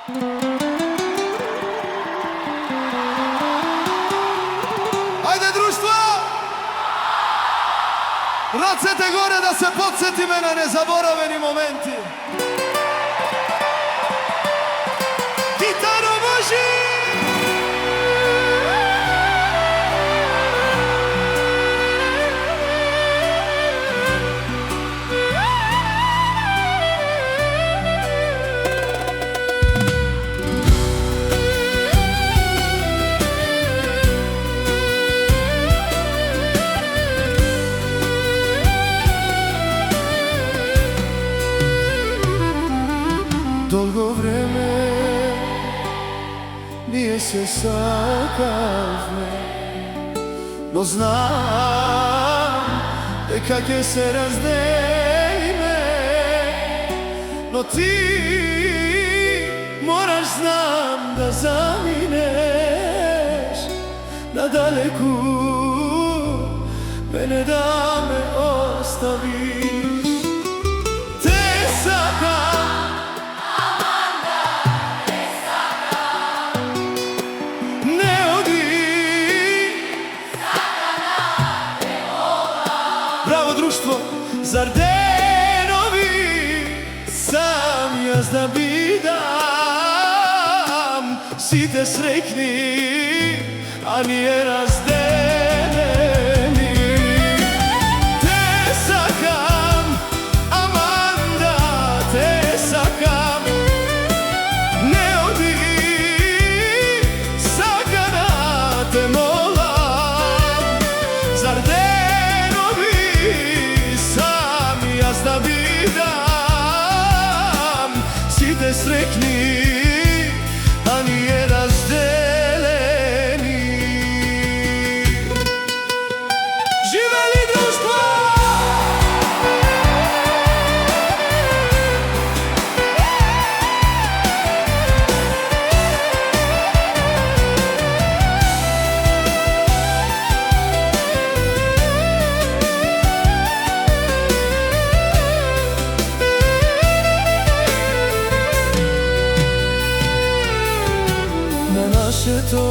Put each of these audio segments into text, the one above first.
Ајде, друштво! Рацете горе да се подсетиме на незаборавени моменти. Китаро Божи! Долго време ние се сакавме, но знам дека ќе се разделиме, но ти мораш, знам, да заминеш надалеку, мене да ме оставиш. Те сакам, зар денови сам јас да бидам сите среќни, а ние разделени. Те сакам, Аманда, те сакам, не оди, сакана те молам, зар јас да бидам сите среќни, а ние разделени. Живели друштво! Нашето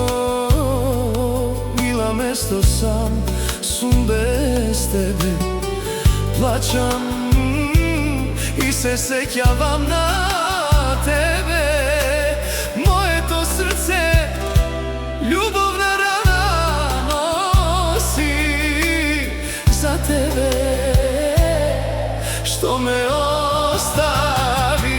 мила место сам сум без тебе, плачам и се сеќавам на тебе. Моето срце љубовна рана носи за тебе, што ме остави.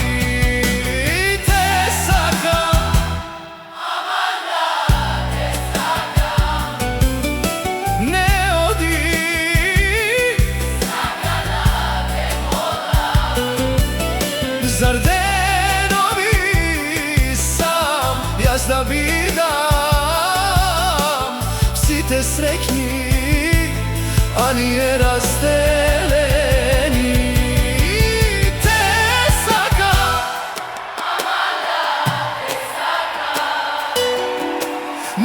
Зар денови сам јас да бидам сите среќни, а ние разделени. Те сакам, Аманда, те сакам,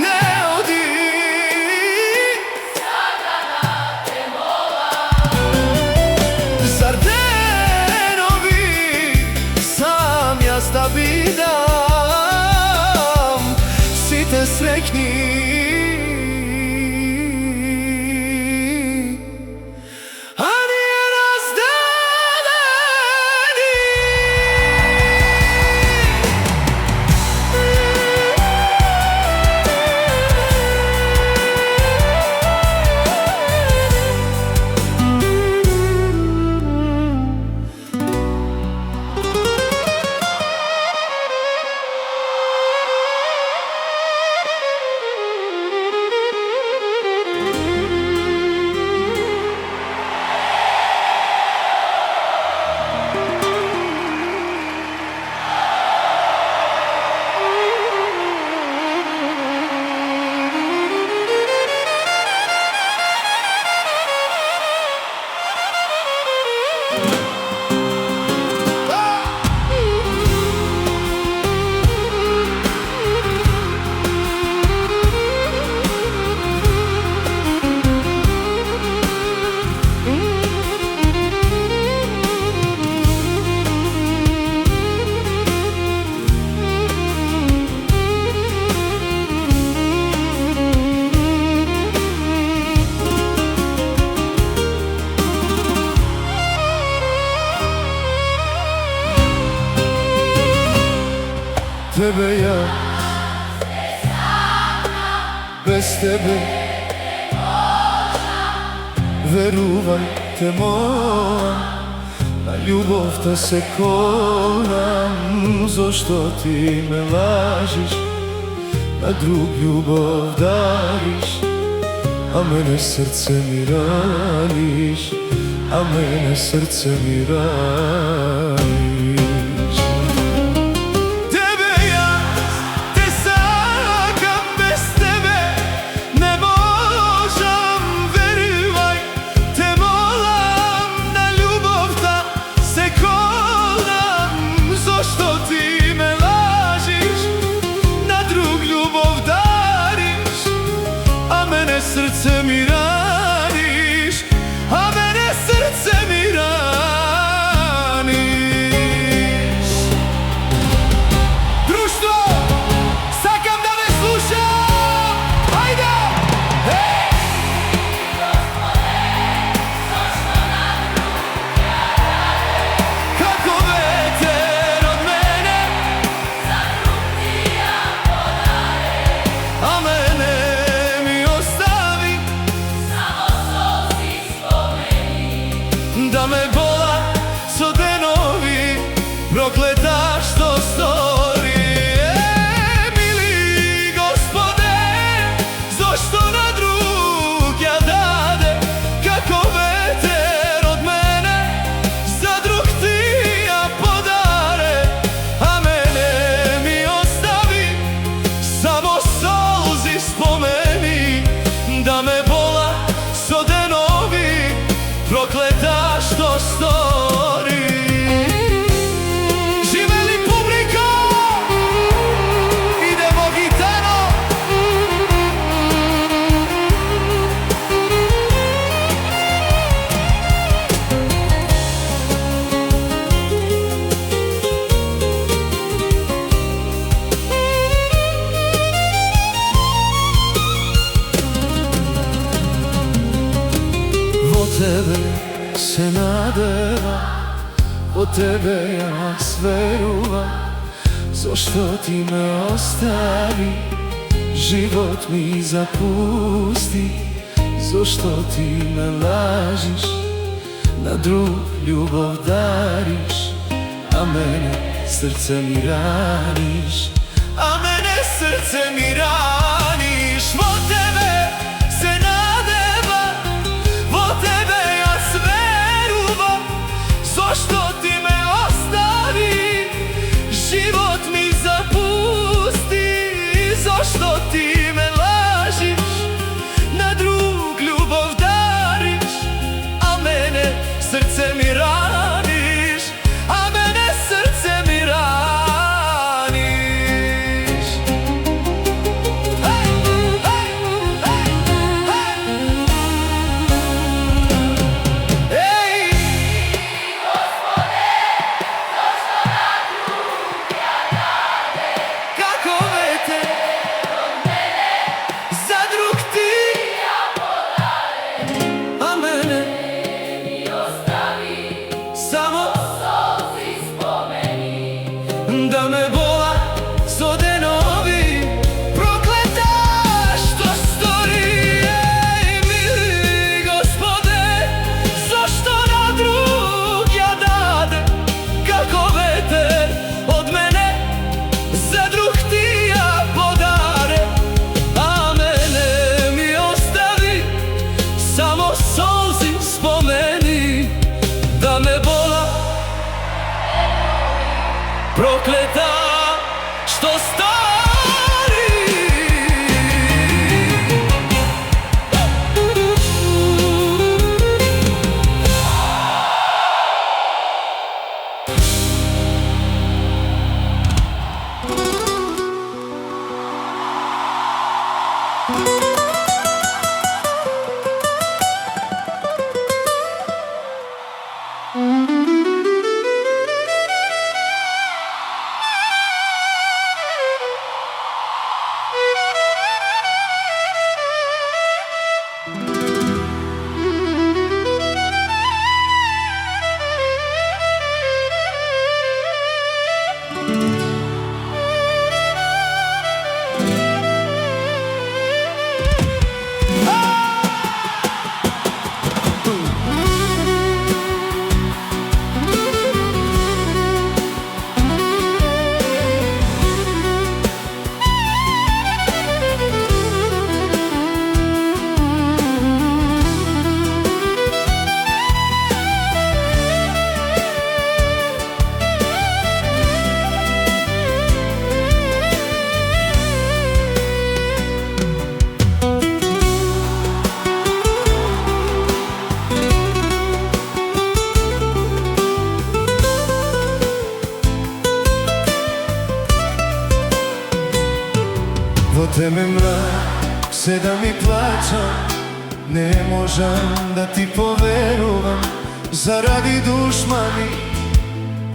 не оди, сакана те молам, зар јас да бидам сите среќни, а ние разделени. tebe ja bez tebe veruvaj te moram, na ljubov da se konam. Zašto ti me lažiš, na drug ljubav dariš, a mene srce mi raniš, a mene srce mi raniš. Tebe ja, te sakam, bez tebe ne možem, veruvaj te moram, na ljubav da se konam. Zašto ti me lažiš, na drug ljubav dariš, a mene srce mi raniš, a mene srce mi raniš. Društvo, sakam da me sluša, ajde! Hej! Kako veter od mene, a mene mi ostavi, da me bola so denovi, prokleta što stori. Mili Gospode, zašto na drug ja dade, kako veter od mene, za drug ti ja podare, a mene mi ostavi, samo solzi spomeni, da me bola so denovi, prokleta što stori. Živeli publika, idemo gitano. Vo tebe se nadeva, o tebe ja sveruva. Zašto ti me ostavi, život mi zapusti. Zašto ti me lažiš, na drug ljubav dariš, a mene srce mi raniš, a mene srce mi raniš. Vo tebe se nadeva, vo tebe ja sveruva. Zašto ti me ostavi, život mi zapusti. Zašto ti me lažiš, na drug ljubav dariš, a mene srce mi raniš, a mene srce mi raniš. Во темен мрак се да ми плачам, не можам да ти поверувам. Заради душмани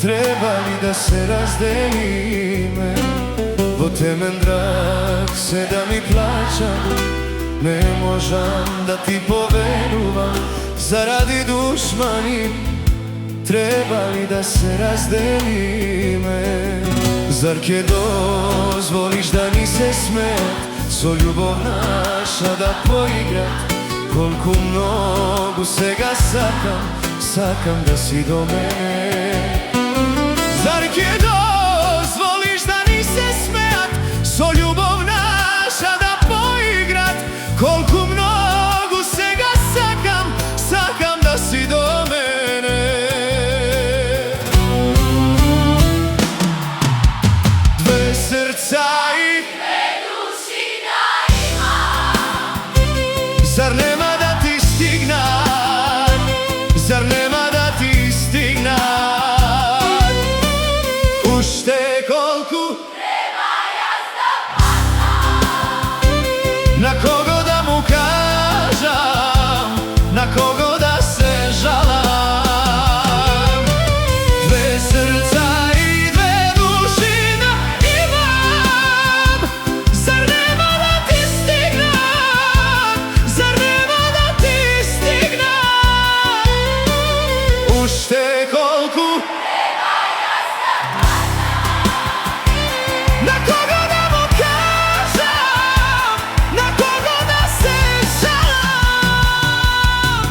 треба ли да се разделиме? Во темен мрак се да ми плачам, не можам да ти поверувам. Заради душмани треба ли да се разделиме? Зар ќе дозволиш да ни се смеат, со љубов наша да поиграт? Колку многу сега сакам да си до мене. Зар ќе дозволиш да ни се смеат, со љубов наша да поиграт? Колку многу сега сакам да си до мене. Две срца и две души да имам. Зар нема да ти стигнат? Зар нема да ти стигнат? Уште колку треба јас да патам? На кого да му кажам? На кого да се жалам? Две срца и две души да имам. Зар нема да ти стигнат? Зар нема да ти стигнат? Уште колку треба јас да патам? На кого да му кажам? На кого да се жалам?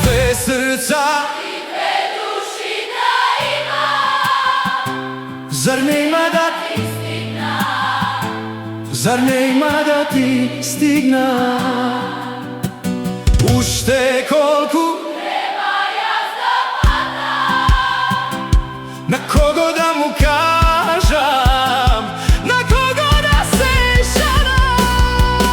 Две срца и две души да имам. Зар нема да ти стигнат? Зар нема да ти стигнат? Уште колку треба јас да патам? На кого да му кажам? На кого да се жалам?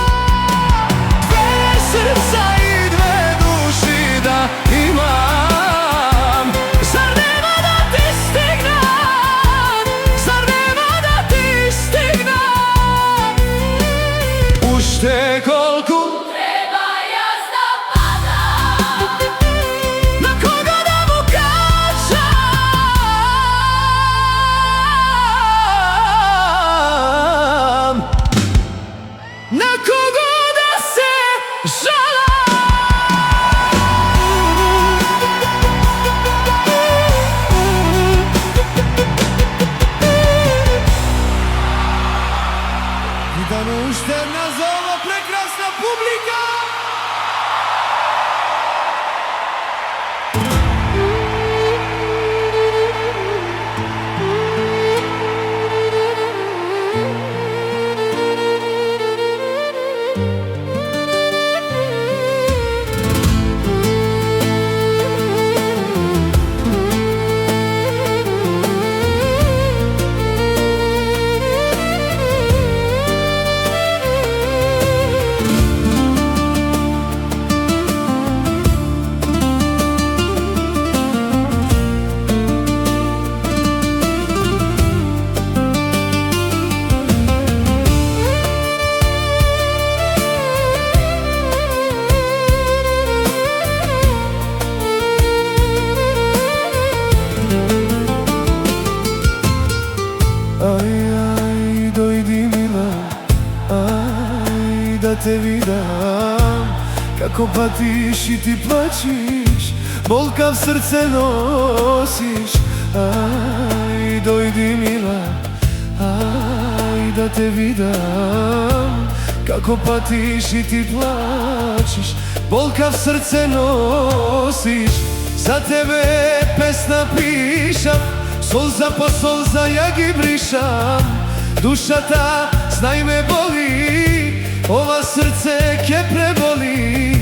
Две срца и две души да имам. Зар нема да ти стигнат? Зар нема да ти стигнат? Уште колку треба јас да патам? На кого да му кажам? На кого да се жалам? Гитано уште една за ова прекрасна публика. да те видам, kako patiš i ti plačiš, bolka v srce nosiš. Aj, dojdi mila, aj, da te vidam, kako patiš i ti plačiš, bolka v srce nosiš. Za tebe pesna pišam, solza po solza ja gi brišam. Duša ta, znaj me boli, ova srce ke preboli.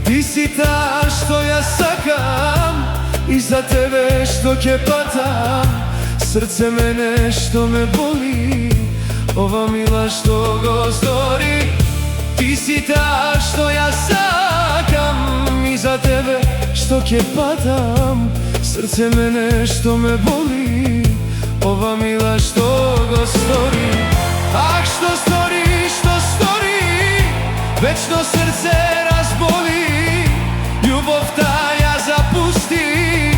Ti si ta što ja sakam i za tebe što ke patam. Srce mene što me boli, ova mila što go stori. Ti si ta što ja sakam i za tebe što ke patam. Srce mene što me boli, ova mila što go stori. Ah, što stori, večno srce razboli. Ljubov ta ja zapusti,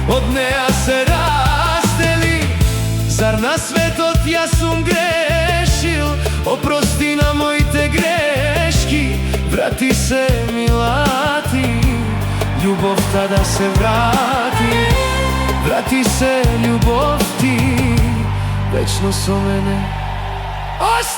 od neja se razdeli. Zar na svetot ja sum grešil, oprosti na moj te greški. Vrati se milati, ljubov tada se vrati. Vrati se ljubav ti, večno so mene ostavi.